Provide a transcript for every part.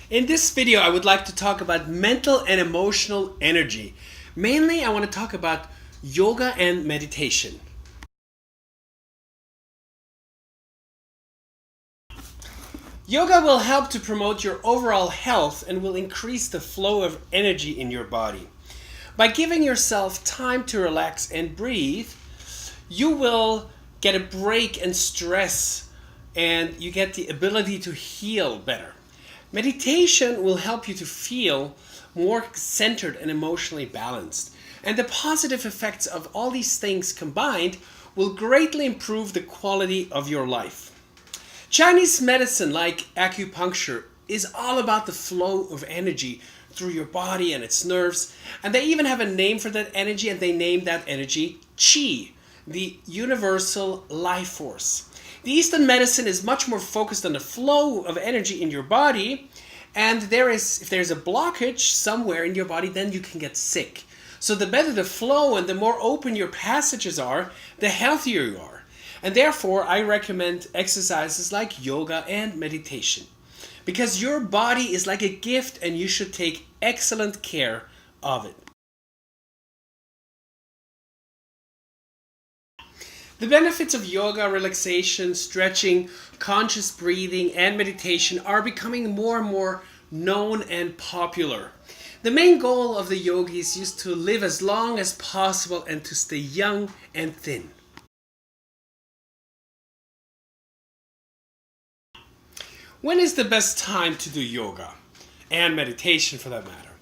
In this video, I would like to talk about mental and emotional energy. Mainly, I want to talk about yoga and meditation. Yoga will help to promote your overall health and will increase the flow of energy in your body. By giving yourself time to relax and breathe, you will get a break in stress and you get the ability to heal better. Meditation will help you to feel more centered and emotionally balanced. And the positive effects of all these things combined will greatly improve the quality of your life. Chinese medicine, like acupuncture, is all about the flow of energy through your body and its nerves. And they even have a name for that energy, and they name that energy Qi, the universal life force. The Eastern medicine is much more focused on the flow of energy in your body, and if there's a blockage somewhere in your body, then you can get sick. So the better the flow and the more open your passages are, the healthier you are. And therefore, I recommend exercises like yoga and meditation. Because your body is like a gift and you should take excellent care of it. The benefits of yoga, relaxation, stretching, conscious breathing, and meditation are becoming more and more known and popular. The main goal of the yogis is to live as long as possible and to stay young and thin. When is the best time to do yoga and meditation for that matter?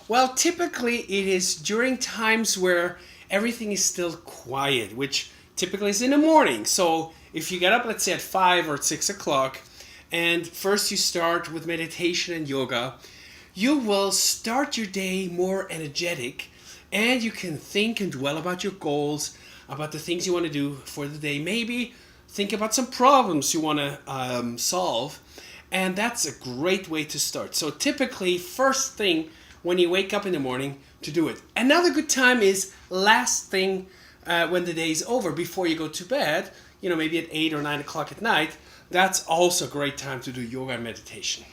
Well, typically it is during times where everything is still quiet, which typically is in the morning. So if you get up, let's say at 5 or 6 o'clock, and first you start with meditation and yoga, you will start your day more energetic and you can think and dwell about your goals, about the things you want to do for the day. Maybe think about some problems you want to solve. And that's a great way to start. So typically, first thing when you wake up in the morning to do it. Another good time is last thing when the day is over, before you go to bed, maybe at 8 or 9 o'clock at night. That's also a great time to do yoga and meditation.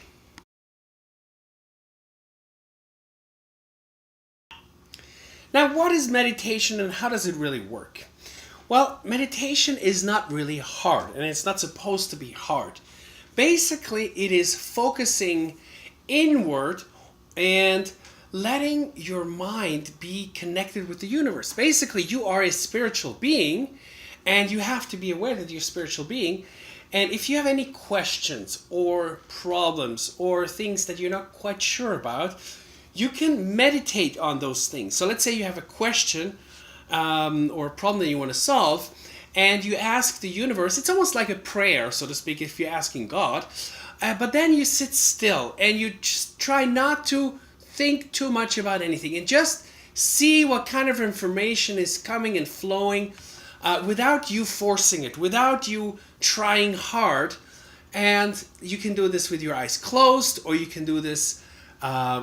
Now, what is meditation and how does it really work? Well, meditation is not really hard, and it's not supposed to be hard. Basically, it is focusing inward and letting your mind be connected with the universe. Basically, you are a spiritual being and you have to be aware that you're a spiritual being. And if you have any questions or problems or things that you're not quite sure about, you can meditate on those things. So let's say you have a question or a problem that you want to solve, and you ask the universe. It's almost like a prayer, so to speak, if you're asking God. But then you sit still and you just try not to think too much about anything and just see what kind of information is coming and flowing without you forcing it, without you trying hard. And you can do this with your eyes closed, or you can do this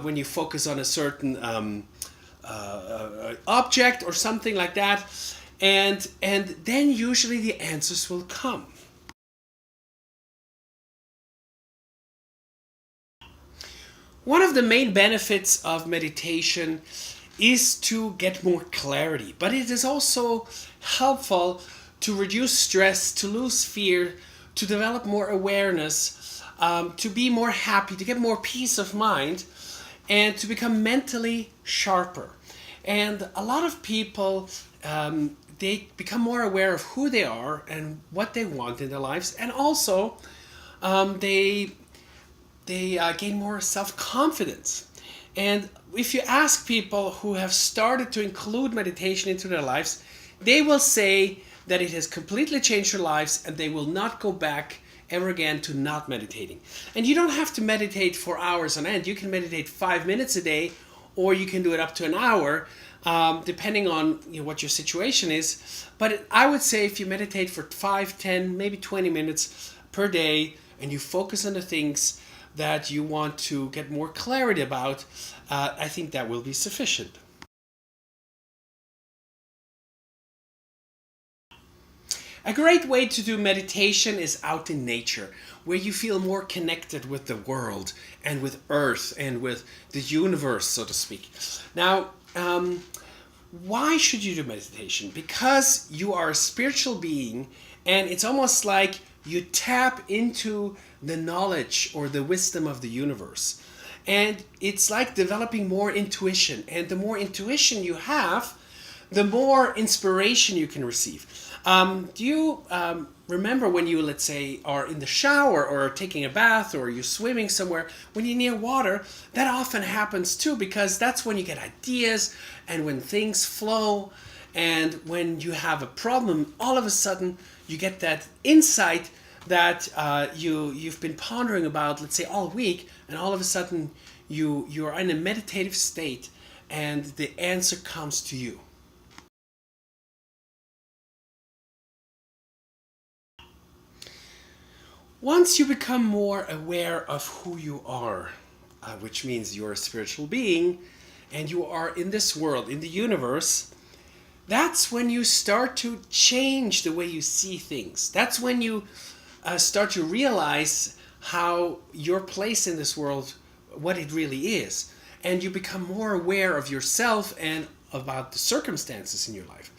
when you focus on a certain object or something like that. And then usually the answers will come. One of the main benefits of meditation is to get more clarity, but it is also helpful to reduce stress, to lose fear, to develop more awareness, to be more happy, to get more peace of mind, and to become mentally sharper. And a lot of people they become more aware of who they are and what they want in their lives, and also they gain more self-confidence. And if you ask people who have started to include meditation into their lives, they will say that it has completely changed their lives and they will not go back ever again to not meditating. And you don't have to meditate for hours on end. You can meditate 5 minutes a day, or you can do it up to an hour, depending on what your situation is. But I would say if you meditate for 5, 10, maybe 20 minutes per day, and you focus on the things that you want to get more clarity about, I think that will be sufficient. A great way to do meditation is out in nature, where you feel more connected with the world and with Earth and with the universe, so to speak. Now, why should you do meditation? Because you are a spiritual being, and it's almost like you tap into the knowledge or the wisdom of the universe. And it's like developing more intuition. And the more intuition you have, the more inspiration you can receive. Do you remember when you, let's say, are in the shower or taking a bath or you're swimming somewhere, when you're near water, that often happens too, because that's when you get ideas and when things flow. And when you have a problem, all of a sudden you get that insight that you've been pondering about, let's say, all week, and all of a sudden you're in a meditative state and the answer comes to you. Once you become more aware of who you are, which means you're a spiritual being and you are in this world, in the universe, that's when you start to change the way you see things. That's when you start to realize how your place in this world, what it really is. And you become more aware of yourself and about the circumstances in your life.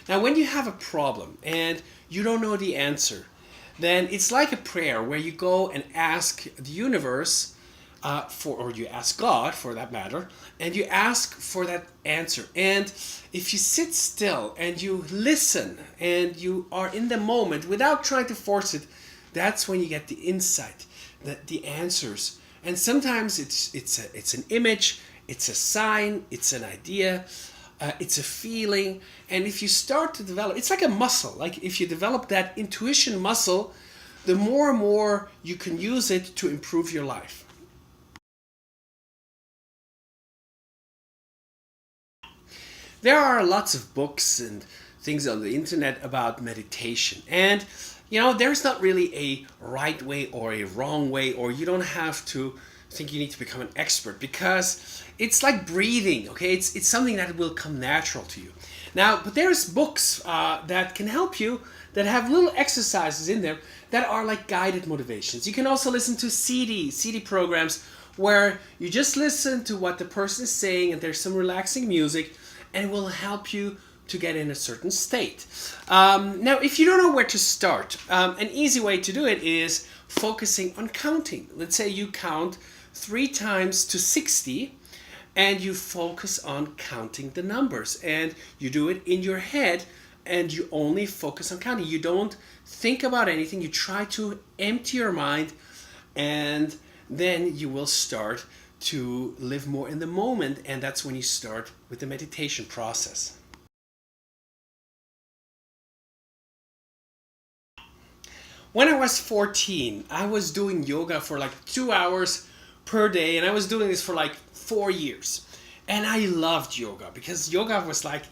Now, when you have a problem and you don't know the answer, then it's like a prayer where you go and ask the universe or you ask God for that matter, and you ask for that answer. And if you sit still and you listen and you are in the moment without trying to force it, that's when you get the insight, the answers. And sometimes it's an image, it's a sign, it's an idea, it's a feeling. And if you start to develop, it's like a muscle. Like if you develop that intuition muscle, the more and more you can use it to improve your life. There are lots of books and things on the internet about meditation. And, there's not really a right way or a wrong way, or you don't have to think you need to become an expert, because it's like breathing, okay? It's something that will come natural to you. Now, but there's books that can help you that have little exercises in there that are like guided motivations. You can also listen to CD programs where you just listen to what the person is saying and there's some relaxing music, and it will help you to get in a certain state. Now, if you don't know where to start, an easy way to do it is focusing on counting. Let's say you count 3 times to 60 and you focus on counting the numbers, and you do it in your head and you only focus on counting. You don't think about anything. You try to empty your mind, and then you will start to live more in the moment, and that's when you start with the meditation process. When I was 14, I was doing yoga for like 2 hours per day, and I was doing this for like 4 years. And I loved yoga because yoga was like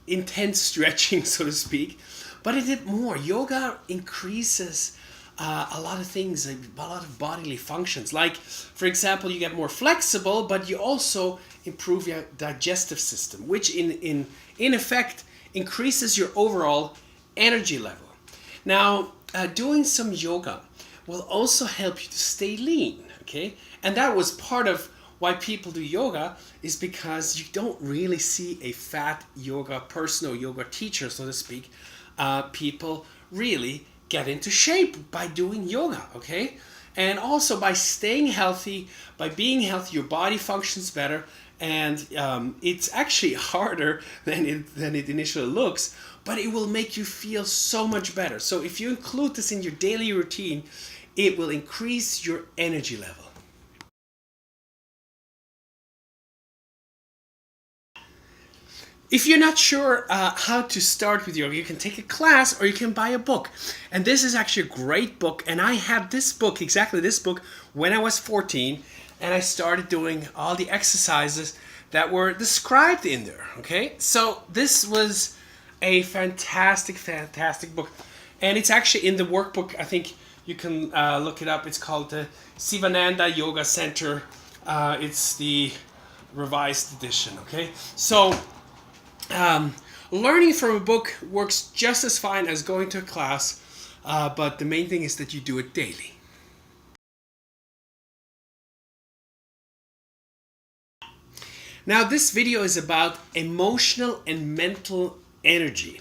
intense stretching, so to speak, but it did more. Yoga increases a lot of things, a lot of bodily functions. Like, for example, you get more flexible, but you also improve your digestive system, which in effect increases your overall energy level. Now, doing some yoga will also help you to stay lean, okay? And that was part of why people do yoga, is because you don't really see a fat yoga person or yoga teacher, so to speak. People really get into shape by doing yoga, okay? And also by staying healthy, by being healthy, your body functions better, and it's actually harder than it initially looks, but it will make you feel so much better. So if you include this in your daily routine, it will increase your energy level. If you're not sure how to start with yoga, you can take a class or you can buy a book. And this is actually a great book. And I had this book, exactly this book, when I was 14. And I started doing all the exercises that were described in there. Okay? So this was a fantastic, fantastic book. And it's actually in the workbook. I think you can look it up. It's called the Sivananda Yoga Center. It's the revised edition. Okay? So, Learning from a book works just as fine as going to a class, but the main thing is that you do it daily. Now this video is about emotional and mental energy.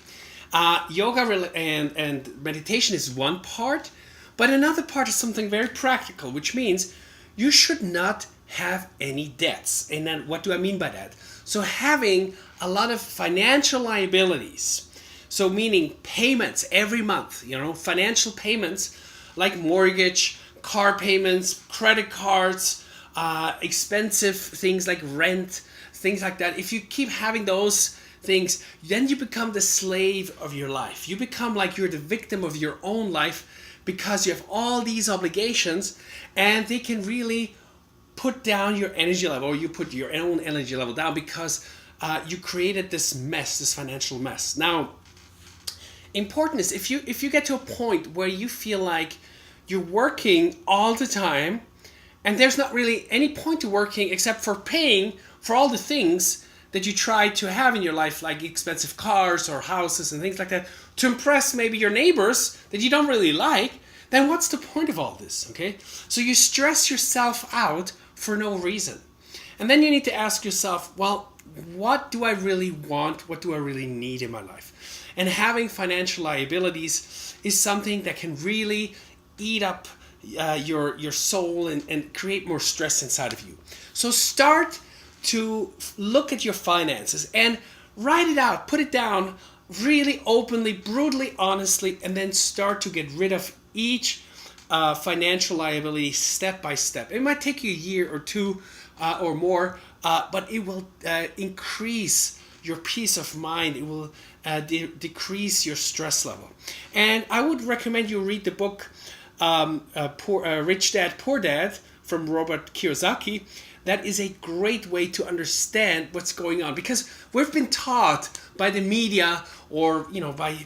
Yoga and meditation is one part, but another part is something very practical, which means you should not have any debts. And then what do I mean by that? So having a lot of financial liabilities, so meaning payments every month, financial payments like mortgage, car payments, credit cards, expensive things like rent, things like that. If you keep having those things, then you become the slave of your life. You become like you're the victim of your own life because you have all these obligations, and they can really put down your energy level, or you put your own energy level down because you created this mess, this financial mess. Now, important is if you get to a point where you feel like you're working all the time and there's not really any point to working except for paying for all the things that you try to have in your life, like expensive cars or houses and things like that, to impress maybe your neighbors that you don't really like, then what's the point of all this, okay? So you stress yourself out for no reason. And then you need to ask yourself, well, what do I really want? What do I really need in my life? And having financial liabilities is something that can really eat up your soul and create more stress inside of you. So start to look at your finances and write it out, put it down really openly, brutally, honestly, and then start to get rid of each financial liability step by step. It might take you a year or two or more, but it will increase your peace of mind. It will decrease your stress level. And I would recommend you read the book Rich Dad, Poor Dad from Robert Kiyosaki. That is a great way to understand what's going on, because we've been taught by the media or by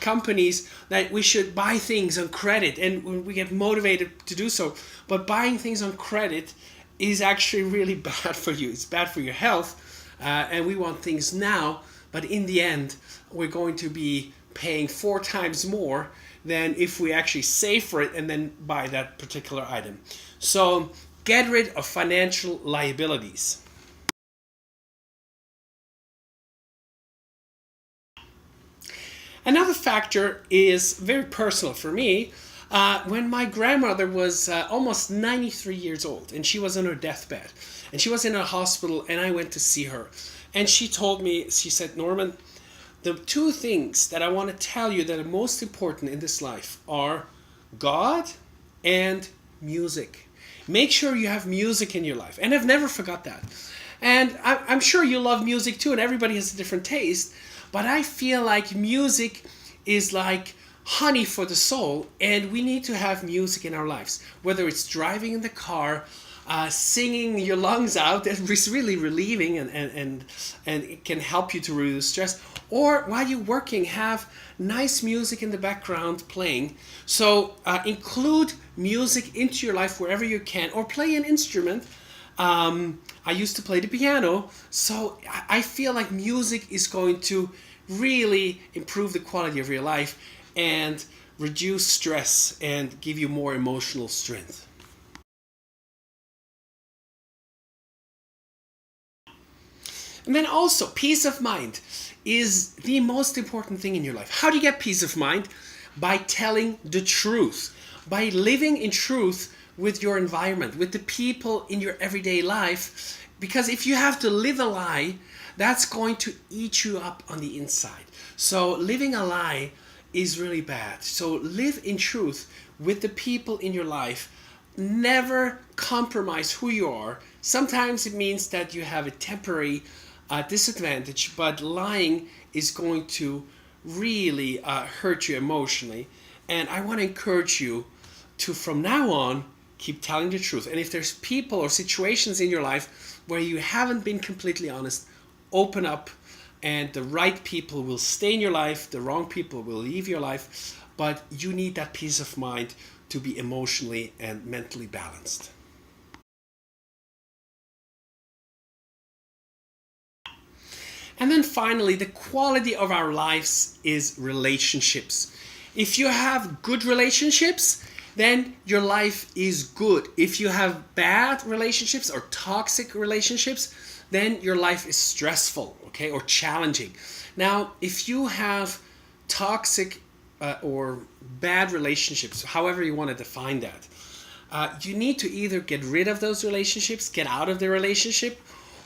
companies that we should buy things on credit, and we get motivated to do so. But buying things on credit is actually really bad for you. It's bad for your health, and we want things now, but in the end we're going to be paying 4 times more than if we actually save for it and then buy that particular item. So get rid of financial liabilities. Another factor is very personal for me. When my grandmother was almost 93 years old and she was on her deathbed and she was in a hospital, and I went to see her, and she told me, she said, Norman, the 2 things that I want to tell you that are most important in this life are God and music. Make sure you have music in your life. And I've never forgot that. And I'm sure you love music too, and everybody has a different taste. But I feel like music is like honey for the soul, and we need to have music in our lives. Whether it's driving in the car, singing your lungs out, it's really relieving and it can help you to reduce stress. Or while you're working, have nice music in the background playing. So include music into your life wherever you can, or play an instrument. I used to play the piano, so I feel like music is going to really improve the quality of your life and reduce stress and give you more emotional strength. And then also, peace of mind is the most important thing in your life. How do you get peace of mind? By telling the truth, by living in truth with your environment, with the people in your everyday life. Because if you have to live a lie, that's going to eat you up on the inside. So living a lie is really bad. So live in truth with the people in your life. Never compromise who you are. Sometimes it means that you have a temporary disadvantage, but lying is going to really hurt you emotionally. And I want to encourage you to, from now on, keep telling the truth. And if there's people or situations in your life where you haven't been completely honest, open up, and the right people will stay in your life, the wrong people will leave your life, but you need that peace of mind to be emotionally and mentally balanced. And then finally, the quality of our lives is relationships. If you have good relationships, then your life is good. If you have bad relationships or toxic relationships, then your life is stressful, okay, or challenging. Now, if you have toxic or bad relationships, however you want to define that, you need to either get rid of those relationships, get out of the relationship,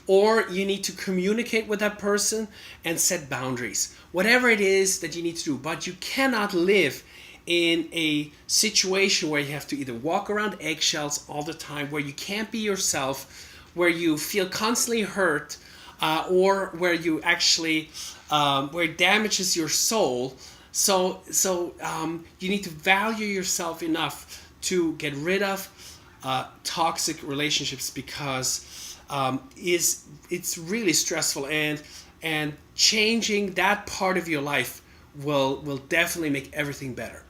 or you need to communicate with that person and set boundaries. Whatever it is that you need to do, but you cannot live in a situation where you have to either walk around eggshells all the time, where you can't be yourself, where you feel constantly hurt, or where you actually where it damages your soul. So you need to value yourself enough to get rid of toxic relationships, because it's really stressful, and changing that part of your life will definitely make everything better.